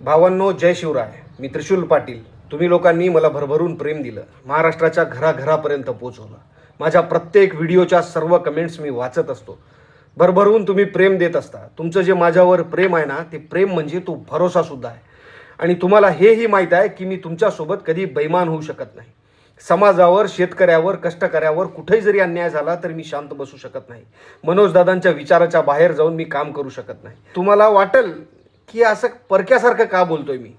भावांनो, जय शिवराय. मी त्रिशूल पाटील. तुम्ही लोकांनी मला भरभरून प्रेम दिलं, महाराष्ट्राच्या घराघरापर्यंत पोहोचवलं. माझ्या प्रत्येक व्हिडिओच्या सर्व कमेंट्स मी वाचत असतो. भरभरून तुम्ही प्रेम देत असता. तुमचं जे माझ्यावर प्रेम आहे ना, ते प्रेम म्हणजे तो भरोसा सुद्धा आहे. आणि तुम्हाला हेही माहीत आहे की मी तुमच्यासोबत कधी बेईमान होऊ शकत नाही. समाजावर, शेतकऱ्यावर, कष्टकऱ्यावर कुठेही जरी अन्याय झाला तरी मी शांत बसू शकत नाही. मनोज दादांच्या विचाराच्या बाहेर जाऊन मी काम करू शकत नाही. तुम्हाला वाटेल की असं परक्यासारखं का बोलतोय मी,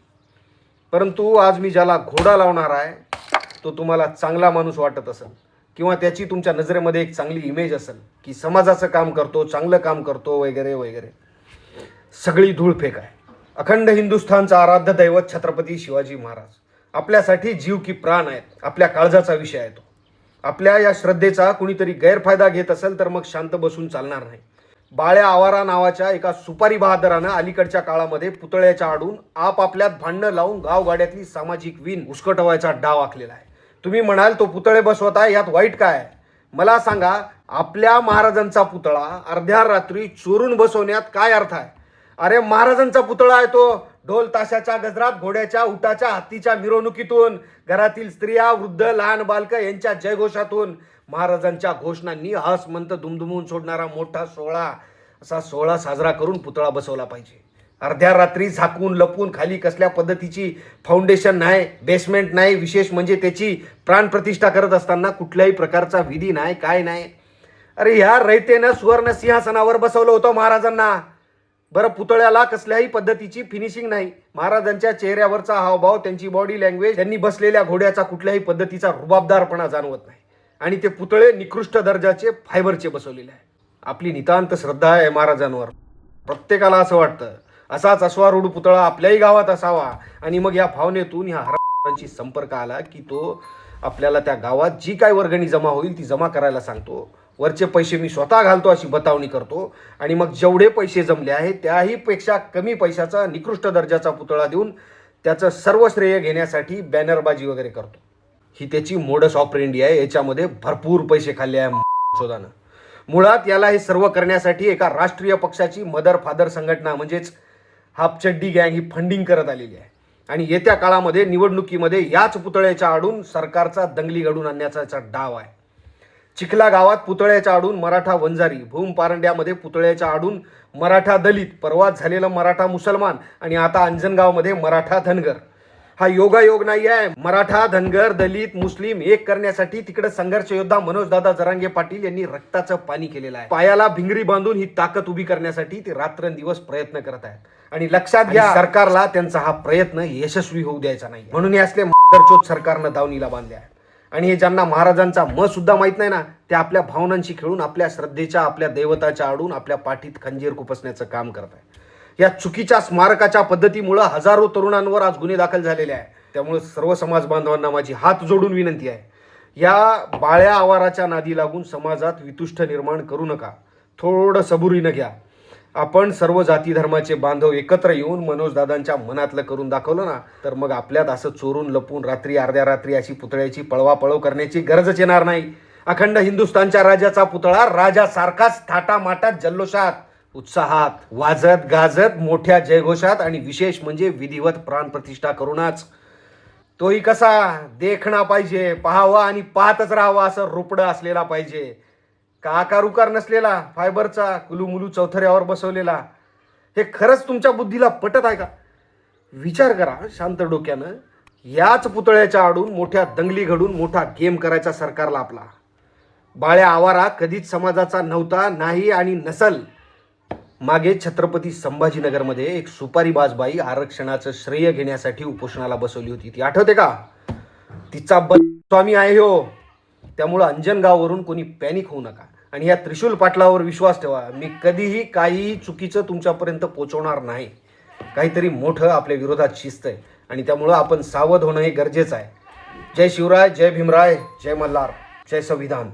परंतु आज मी ज्याला घोडा लावणार आहे तो तुम्हाला चांगला माणूस वाटत असेल किंवा त्याची तुमच्या नजरेमध्ये एक चांगली इमेज असेल की समाजाचं काम करतो, चांगलं काम करतो वगैरे वगैरे. सगळी धूळ फेक आहे. अखंड हिंदुस्थानचा आराध्य दैवत छत्रपती शिवाजी महाराज आपल्यासाठी जीव की प्राण आहेत. आपल्या काळजाचा विषय आहे तो. आपल्या या श्रद्धेचा कुणीतरी गैरफायदा घेत असेल तर मग शांत बसून चालणार नाही. बाळ्या आवारा नावाच्या एका सुपारी बहादरानं अलीकडच्या काळामध्ये पुतळ्याच्या आडून आपापल्यात भांडणं लावून गावगाड्यातली सामाजिक वीण उस्कटवायचा डाव आखलेला आहे. तुम्ही म्हणाल तो पुतळे बसवताय, यात वाईट काय आहे? मला सांगा, आपल्या महाराजांचा पुतळा अर्ध्या रात्री चोरून बसवण्यात काय अर्थ आहे? अरे महाराजांचा पुतळा आहे तो. ढोल ताशाच्या गजरात, घोड्याच्या, उटाच्या, हत्तीच्या मिरवणुकीतून, घरातील स्त्रिया, वृद्ध, लहान बालक यांच्या जयघोषातून, महाराजांच्या घोषणांनी हसमंत दुमदुमून सोडणारा मोठा सोहळा, असा सोहळा साजरा करून पुतळा बसवला पाहिजे. अर्ध्या रात्री झाकून लपून खाली कसल्या पद्धतीची फाउंडेशन नाही, बेसमेंट नाही, विशेष म्हणजे त्याची प्राणप्रतिष्ठा करत असताना कुठल्याही प्रकारचा विधी नाही, काय नाही. अरे ह्या रयतेनं सुवर्ण सिंहासनावर बसवलं होतं महाराजांना. बरं, पुतळ्याला कसल्याही पद्धतीची फिनिशिंग नाही. महाराजांच्या चेहऱ्यावरचा हावभाव, त्यांची बॉडी लँग्वेज, त्यांनी बसलेल्या घोड्याचा कुठल्याही पद्धतीचा रुबाबदारपणा जाणवत नाही. आणि ते पुतळे निकृष्ट दर्जाचे फायबरचे बसवलेले आहे. आपली नितांत श्रद्धा आहे महाराजांवर. प्रत्येकाला असं वाटतं असाच अश्वारूढ पुतळा आपल्याही गावात असावा. आणि मग या भावनेतून ह्या हरांची संपर्क आला की तो आपल्याला त्या गावात जी काय वर्गणी जमा होईल ती जमा करायला सांगतो. वरचे पैसे मी स्वतः घालतो अशी बतावणी करतो. आणि मग जेवढे पैसे जमले आहेत त्याही पेक्षा कमी पैशाचा निकृष्ट दर्जाचा पुतळा देऊन त्याचं सर्व श्रेय घेण्यासाठी बॅनरबाजी वगैरे करतो. ही त्याची मोडस ऑपरेंडी आहे. याच्यामध्ये भरपूर पैसे खाल्ले आहे शोधानं. मुळात याला हे सर्व करण्यासाठी एका राष्ट्रीय पक्षाची मदर फादर संघटना म्हणजेच हापचड्डी गँग ही फंडिंग करत आलेली आहे. आणि येत्या काळामध्ये निवडणुकीमध्ये याच पुतळ्याच्या आडून सरकारचा दंगली घडून आणण्याचा डाव आहे. चिखला गावात पुतळ्याच्या आडून मराठा वंजारी, भूम पारंड्यामध्ये पुतळ्याच्या आडून मराठा दलित, परवाच झालेला मराठा मुसलमान आणि आता अंजनगावमध्ये मराठा धनगर. हा योगायोग नाही आहे. मराठा, धनगर, दलित, मुस्लिम एक करण्यासाठी तिकडे संघर्ष योद्धा मनोजदादा जरांगे पाटील यांनी रक्ताचं पाणी केलेलं आहे. पायाला भिंगरी बांधून ही ताकद उभी करण्यासाठी ते रात्रंदिवस प्रयत्न करत आहेत. आणि लक्षात घ्या, सरकारला त्यांचा हा प्रयत्न यशस्वी होऊ द्यायचा नाही. म्हणून हे असले मदरचोद सरकारनं दावणीला बांधले आहे. आणि हे ज्यांना महाराजांचा म सुद्धा माहीत नाही ना, ते आपल्या भावनांशी खेळून आपल्या श्रद्धेच्या, आपल्या दैवताच्या आडून आपल्या पाठीत खंजीर खुपसण्याचं काम करत आहे. या चुकीच्या स्मारकाच्या पद्धतीमुळे हजारो तरुणांवर आज गुन्हे दाखल झालेले आहे. त्यामुळे सर्व समाज बांधवांना माझी हात जोडून विनंती आहे, या बाळ्या आवाराच्या नादी लागून समाजात वितुष्ट निर्माण करू नका. थोडं सबुरीनं घ्या. आपण सर्व जाती धर्माचे बांधव एकत्र येऊन मनोजदादांच्या मनातलं करून दाखवलं ना, तर मग आपल्यात असं चोरून लपून रात्री अर्ध्या रात्री अशी पुतळ्याची पळवापळव करण्याची गरजच येणार नाही. अखंड हिंदुस्थानच्या राजाचा पुतळा राजासारखाच थाटामाटात, जल्लोषात, उत्साहात, वाजत गाजत, मोठ्या जयघोषात आणि विशेष म्हणजे विधिवत प्राणप्रतिष्ठा करूनच. तोही कसा देखणा पाहिजे, पाहावा आणि पाहतच राहावा असं रोपडं असलेला पाहिजे. का आकार उकार नसलेला, फायबरचा, कुलूमुलू चौथऱ्यावर बसवलेला. हे खरंच तुमच्या बुद्धीला पटत आहे का? विचार करा शांत डोक्यानं. याच पुतळ्याच्या आडून मोठ्या दंगली घडून मोठा गेम करायचा सरकारला आपला. बाळ्या आवारा कधीच समाजाचा नव्हता, नाही आणि नसल. मागे छत्रपती संभाजीनगरमध्ये एक सुपारीबाज बाई आरक्षणाचं श्रेय घेण्यासाठी उपोषणाला बसवली होती. ती आठवते का? तिचा स्वामी आहे हो. त्यामुळं अंजनगाववरून कोणी पॅनिक होऊ नका. आणि या त्रिशूल पाटलावर विश्वास ठेवा. मी कधीही काहीही चुकीचं तुमच्यापर्यंत पोहोचवणार नाही. काहीतरी मोठं आपल्या विरोधात शिजतंय आणि त्यामुळं आपण सावध होणं हे गरजेचं आहे. जय शिवराय, जय भीमराय, जय मल्हार, जय संविधान.